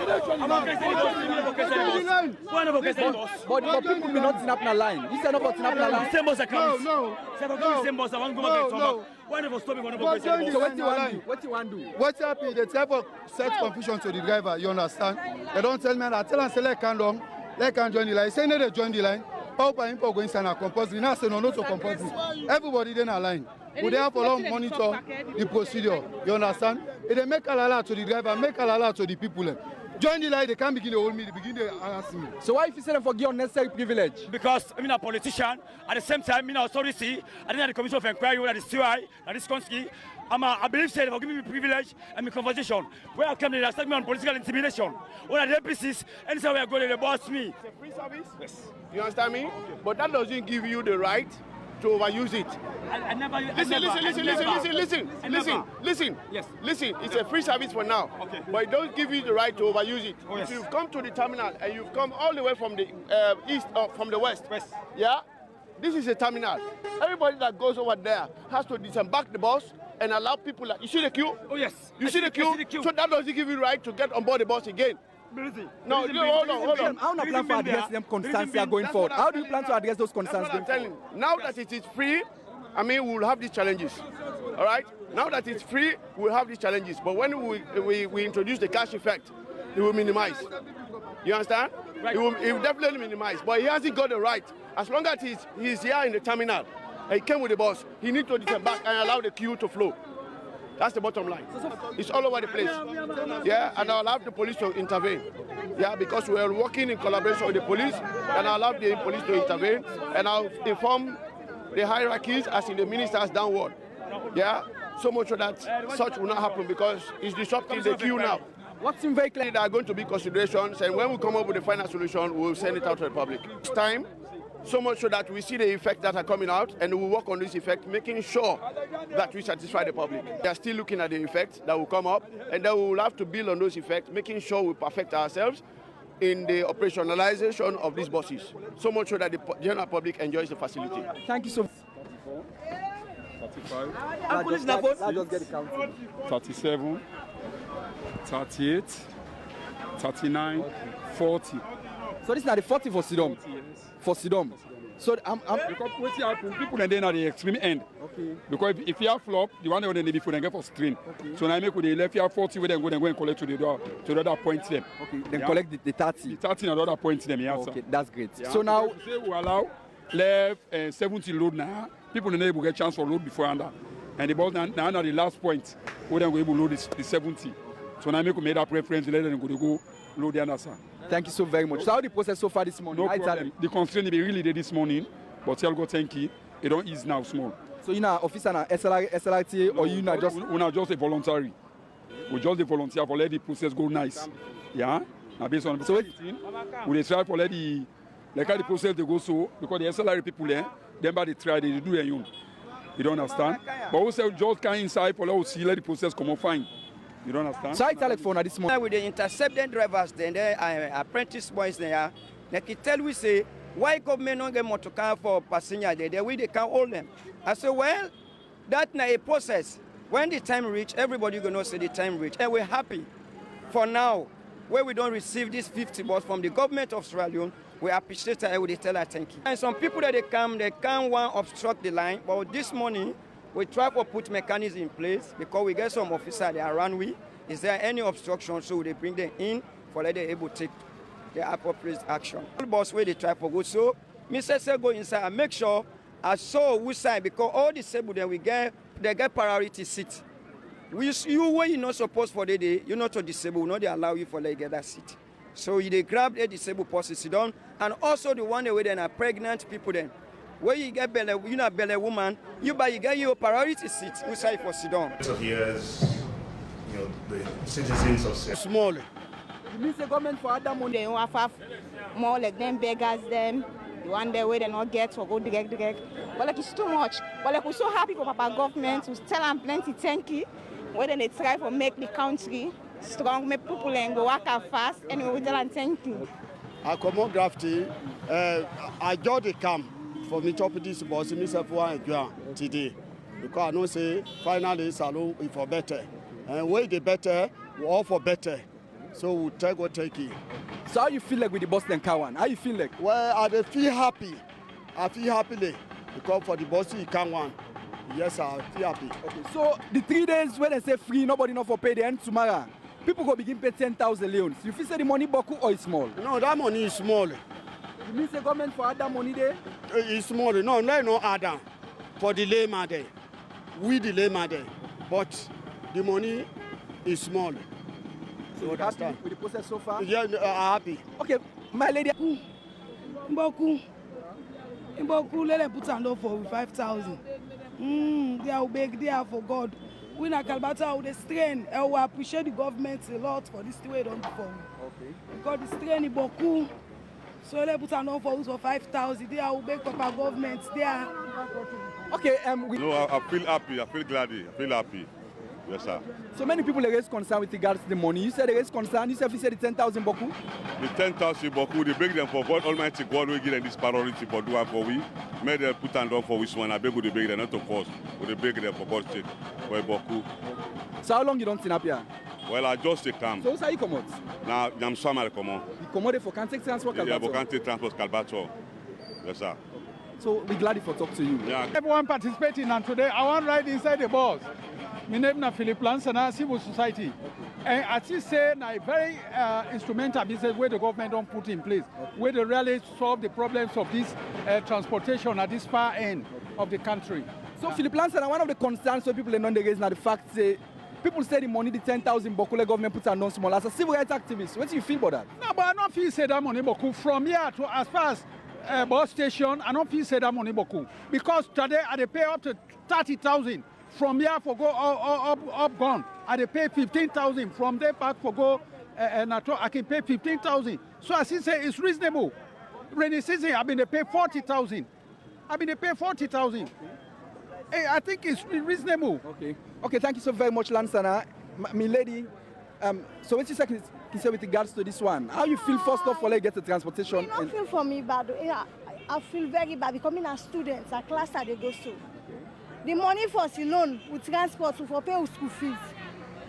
But people will not snap the line. You said not snap the line. Same boss account. No. Same boss. I want to go back. Why never stop me? So what you want to do? What's happening? They try to set confusion to the driver. You understand? They don't tell me that. Tell them say let can join the line. Say no, they join the line. Power people going to compulsory. Now say no to compulsory. Everybody then align. We therefore long monitor the procedure. You understand? If they make alala to the driver, make alala to the people. Join the line, they can't begin to hold me, they begin to harass me. So why if you say them forget unnecessary privilege? Because I'm a politician, at the same time, I'm an authority, I didn't have the commission of inquiry, at the CI, at this country. I believe they give me privilege and my conversation. Where I come, they attack me on political intimidation. When the APCs, anytime we are going, they boss me. It's a free service? Yes. You understand me? Okay. But that doesn't give you the right to overuse it. Listen. Yes. Listen, it's a free service for now. Okay. But it don't give you the right to overuse it. Oh, yes. If you've come to the terminal and you've come all the way from the east or from the west. Yeah? This is a terminal. Everybody that goes over there has to disembark the bus and allow people like, you see the queue? Oh yes. You see the queue? So that doesn't give you the right to get on board the bus again. No, hold on. How do you plan to address them concerns going forward? How do you plan to address those concerns going forward? Now that it is free, I mean, we will have these challenges. All right? Now that it's free, we'll have these challenges. But when we introduce the cash effect, it will minimize. You understand? Right. It will definitely minimize. But he hasn't got the right. As long as he's here in the terminal, and he came with the bus, he needs to disembark and allow the queue to flow. That's the bottom line. It's all over the place. Yeah, and I'll have the police to intervene. Yeah, because we are working in collaboration with the police, and I'll have the police to intervene, and I'll inform the hierarchies, as in the ministers downward. Yeah, so much so that such will not happen because it's disrupting the queue now. What's in very clear? There are going to be considerations, and when we come up with the final solution, we'll send it out to the public. It's time. So much so that we see the effects that are coming out and we work on this effect, making sure that we satisfy the public. They are still looking at the effects that will come up, and then we will have to build on those effects, making sure we perfect ourselves in the operationalization of these buses, so much so that the general public enjoys the facility. Thank you so much. 35, Let's get the counting. 37, 38, 39, 40. So this is not the 40 for Sidom. For Sidom. So because what happen, people and then at the extreme end. Okay. Because if you have flop, the one that they before they get for string. Okay. So now I make with the left, you have 40 where they go and collect to the other point them. Okay. Then collect the 30. The 30 and the other point them. Yeah. Okay, that's great. Yeah. So now say we allow left 70 load now. People in the will get chance for load before and that. And the ball now the last point where they go able to load the 70. So now I make made that preference let them go load the other side. Thank you so very much. So how the process so far this morning? No problem. The constraint they really did this morning, but tell go thank you. It don't ease now small. So you know officer na SLRT or you not just we not just a voluntary. We just a volunteer for let the process go nice. Yeah. Now based on so we try for let the how the process they go so because the SLRT people there, them by they try they do a you don't understand. But we say just can inside for let the process come on fine. You don't understand? So I tell for this morning. With the intercepted drivers, then apprentice boys there, they can tell we say, why government don't get motor car for passenger there? They can't hold them. I say, well, that's not a process. When the time reach, everybody gonna say the time reach. And we're happy. For now, where we don't receive this 50 bus from the government of Sierra Leone, we appreciate it and we tell her thank you. And some people that they can't want to obstruct the line, but this morning, we try to put mechanisms in place because we get some officers there around we. Is there any obstruction? So they bring them in for let them able to take the appropriate action. All bus where they try to go. So Mr. Say go inside and make sure I saw which side because all disabled then they get priority seat. You where you're not supposed for the day, you're not disabled, no they allow you for let get that seat. So they grab the disabled person sit down and also the one where they are pregnant people then. Where you get belly, you not belly woman, you get your priority seat inside for sit down. So here's, the citizens of small. You mean the government for other money? They want to have more like them beggars them. The one day where they not get or go direct. But like it's too much. But like we're so happy for Papa government to tell them plenty thank you. Where they try to make the country strong, make people and go work out fast. Anyway, we tell them thank you. I come on drafty. I just the camp. For me, chop this boss, myself one today. Because I know say finally salon is for better. And way the better, we all for better. So we'll take what take it. So how you feel like with the bus and car one? How you feel like? Well, I feel happy. I feel happily because for the bus you can one. Yes, I feel happy. Okay. So the 3 days when they say free, nobody not for pay the end tomorrow. People go begin pay 10,000 leones. You feel say the money boku or it's small? No, that money is small. You mean the government for add that money there? It's small. No other for the layman there. We the layman there. But the money is small. So you happy with the process so far? Yeah, I'm happy. Okay, my lady. Mboku, let them put on for 5,000. They are big, they are for God. We na Kalbata with the strain. I will appreciate the government a lot for this way done before. Okay. Because the strain in Boku. So they put on for us for 5,000. They are big Papa government. They are. Okay, No, I feel happy. I feel glad. I feel happy. Yes, sir. So many people are concerned with regards to the money. You said they are concerned. You said the 10,000 boku. The 10,000 boku, they beg them for God Almighty God will give them this priority for doing for we. May they put on for which one. I beg you, they beg them not to force. But they beg them for God's sake for a boku. So how long you don't sit up here? Well, I just come. So how you come out? Now, I'm sorry, come on. You come out for can't take transport. Yeah, but can't take transport Kalbato. Yes, sir. So we're glad for talk to you. Yeah. Everyone participating, and today I want to ride inside the bus. My name is Philip Lansana, civil society. And as you say, a very instrumental business where the government don't put in place, where they really solve the problems of this transportation at this far end of the country. So Philip Lansana, one of the concerns for people in non-raise now the fact that people say the money, the 10,000 Bokule government puts on non small. As a civil rights activist, what do you feel about that? No, but I don't feel say that money Boku from here to as far as bus station. I don't feel say that money Boku because today I pay up to 30,000. From here for go up gone. I pay 15,000. From there back for go I can pay 15,000. So as he say, it's reasonable. Rainy season, I've been to pay 40,000. Hey, I think it's reasonable. Okay, thank you so very much, Lansana. My lady, so what you say with regards to this one? How you feel first of all, you get the transportation? I don't feel for me bad. I feel very bad because I'm a student, a class that they go to. The money for loan with transport for pay school fees,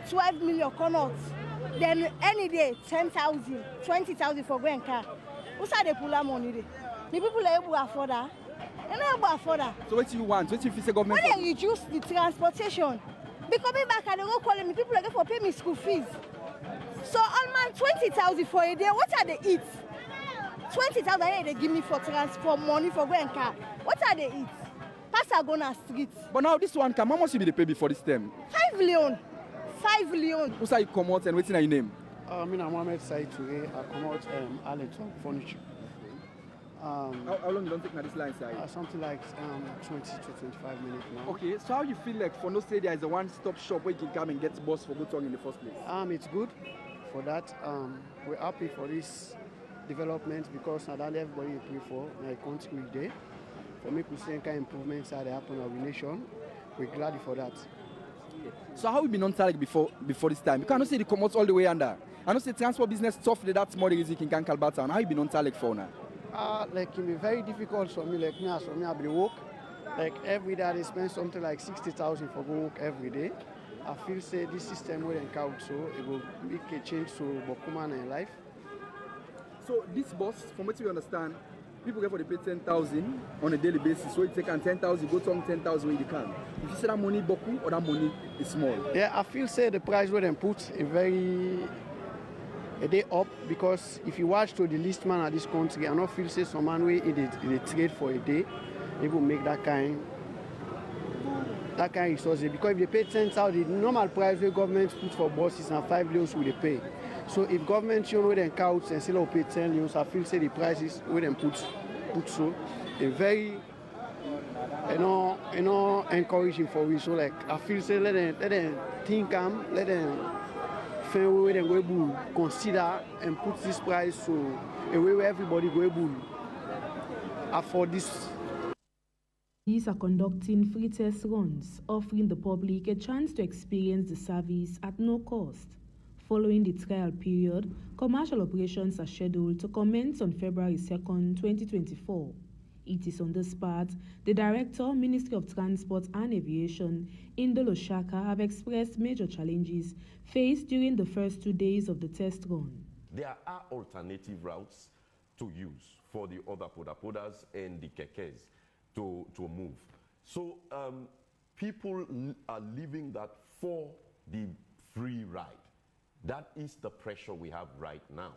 12 million come out. Then any day, 10,000, 20,000 for going car. Who's they pull that money? The people are able to afford that. They're not able to afford that. So what do you want? What do you feel the government? When they reduce the transportation, because me back and they go calling me, people are going for pay me school fees. So all man 20,000 for a day. What are they eat? 20,000 they give me for transport money for going car. What are they eat? Pass go na street. But now this one, how much you be the pay before this term? 5 Leone. 5 Leone. Who's you come out and what's in your name? I'm Mohammed Said today. I come out Arlington Furniture. How long you don't take this line side? Something like 20 to 25 minutes now. Okay, so how you feel like for no say there is a one-stop shop where you can come and get bus for Gotong in the first place? It's good for that. We're happy for this development because not only everybody pray for my country day. For me to see kind improvements that happen in our nation, we're glad for that. So how we been on target before this time? You cannot say the come out all the way under. I know say transport business tough that's more easy in Kalbata. How you been on target for now? Like it be very difficult for me. Like me, as for me, I be work. Like every day, I spend something like 60,000 for go work every day. I feel say this system will count, so it will make a change to Bokuman and life. So this bus, from what you understand, people get for the pay 10,000 on a daily basis. So you take 10,000, go to 10,000 when you can. If you say that money boku or that money is small. Yeah, I feel say the price where they put a day up because if you watch to the least man at this country, I don't feel say some man way they trade for a day, they will make that kind resources because if they pay 10,000, the normal price where government put for buses and 5 leons will they pay. So if government where they count and say pay 10 leons, I feel say the prices where they put so a very encouraging for we. So like I feel say let them think let them find where they go able to consider and put this price so a way where everybody go able to afford this. These are conducting free test runs, offering the public a chance to experience the service at no cost. Following the trial period, commercial operations are scheduled to commence on February 2nd, 2024. It is on this part, the Director, Ministry of Transport and Aviation, Indolo Shaka, have expressed major challenges faced during the first 2 days of the test run. There are alternative routes to use for the other podas and the kekes to move. So people are leaving that for the free ride. That is the pressure we have right now.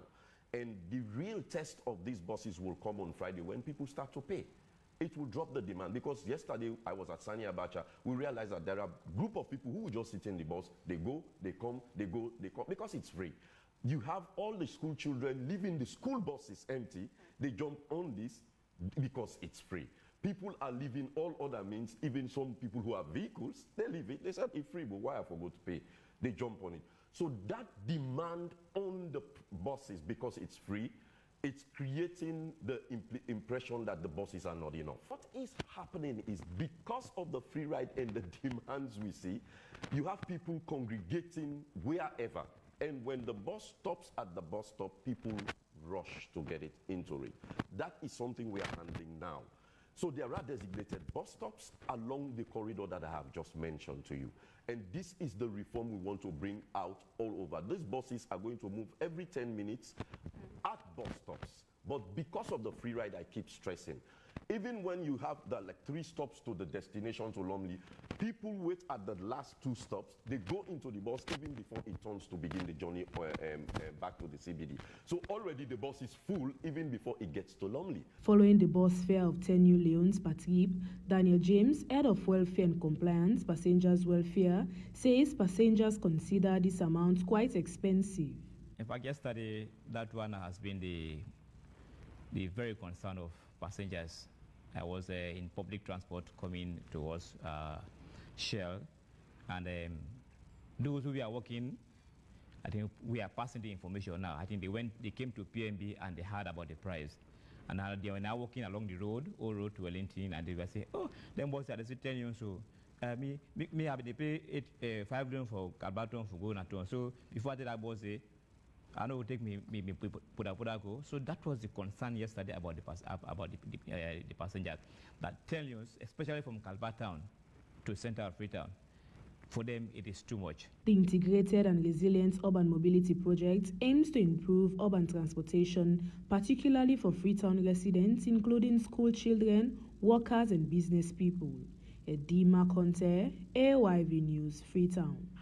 And the real test of these buses will come on Friday when people start to pay. It will drop the demand, because yesterday I was at Sani Abacha. We realized that there are a group of people who will just sit in the bus. They go, they come, they go, they come, because it's free. You have all the school children leaving the school buses empty. They jump on this because it's free. People are leaving all other means, even some people who have vehicles, they leave it. They said it's free, but why I forgot to pay? They jump on it. So that demand on the buses, because it's free, it's creating the impression that the buses are not enough. What is happening is, because of the free ride and the demands we see, you have people congregating wherever. And when the bus stops at the bus stop, people rush to get it into it. That is something we are handling now. So there are designated bus stops along the corridor that I have just mentioned to you. And this is the reform we want to bring out all over. These buses are going to move every 10 minutes at bus stops. But because of the free ride, I keep stressing, even when you have like 3 stops to the destination to Lumley, people wait at the last 2 stops. They go into the bus even before it turns to begin the journey back to the CBD. So already the bus is full even before it gets to Lumley. Following the bus fare of 10 new Leones per trip, Daniel James, head of welfare and compliance, passengers welfare, says passengers consider this amount quite expensive. In fact, yesterday, that one has been the very concern of passengers. I was in public transport coming towards Shell, and those who are working, I think we are passing the information now. I think they came to PMB and they heard about the price. And now they are now walking along the road, old road to Wellington, and they were saying, oh, them boys are 10 years so. Me have they pay 5 million for Calbaton for going at all. So before that, I was I know it will take me put go. So that was the concern yesterday about the passengers. That 10 years, especially from Calbaton to Central Freetown, for them it is too much. The Integrated and Resilient Urban Mobility Project aims to improve urban transportation, particularly for Freetown residents, including school children, workers and business people. Edima Conte, AYV News, Freetown.